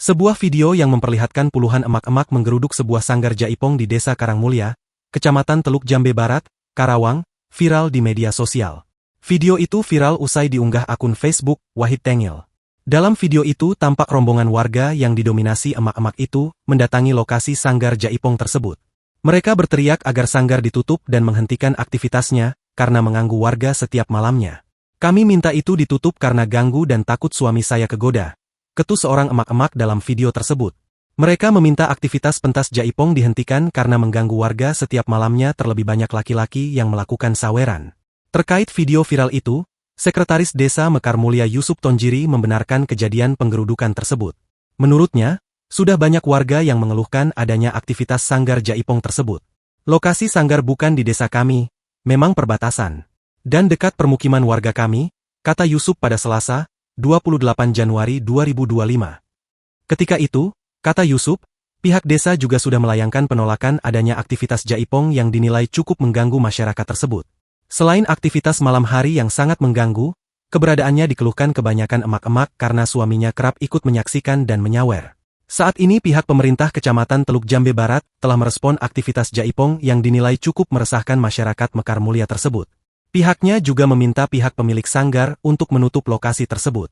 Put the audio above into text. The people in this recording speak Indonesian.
Sebuah video yang memperlihatkan puluhan emak-emak menggeruduk sebuah sanggar jaipong di Desa Karangmulya, Kecamatan Teluk Jambe Barat, Karawang, viral di media sosial. Video itu viral usai diunggah akun Facebook Wahid Tengil. Dalam video itu tampak rombongan warga yang didominasi emak-emak itu mendatangi lokasi sanggar jaipong tersebut. Mereka berteriak agar sanggar ditutup dan menghentikan aktivitasnya karena mengganggu warga setiap malamnya. Kami minta itu ditutup karena ganggu dan takut suami saya kegoda, ketu seorang emak-emak dalam video tersebut. Mereka meminta aktivitas pentas jaipong dihentikan karena mengganggu warga setiap malamnya, terlebih banyak laki-laki yang melakukan saweran. Terkait video viral itu, Sekretaris Desa Mekar Mulya Yusuf Tonjiri membenarkan kejadian penggerudukan tersebut. Menurutnya, sudah banyak warga yang mengeluhkan adanya aktivitas sanggar jaipong tersebut. Lokasi sanggar bukan di desa kami, memang perbatasan dan dekat permukiman warga kami, kata Yusuf pada Selasa, 28 Januari 2025. Ketika itu, kata Yusuf, pihak desa juga sudah melayangkan penolakan adanya aktivitas jaipong yang dinilai cukup mengganggu masyarakat tersebut. Selain aktivitas malam hari yang sangat mengganggu, keberadaannya dikeluhkan kebanyakan emak-emak karena suaminya kerap ikut menyaksikan dan menyawer. Saat ini pihak pemerintah Kecamatan Teluk Jambe Barat telah merespon aktivitas jaipong yang dinilai cukup meresahkan masyarakat Mekar Mulya tersebut. Pihaknya juga meminta pihak pemilik sanggar untuk menutup lokasi tersebut.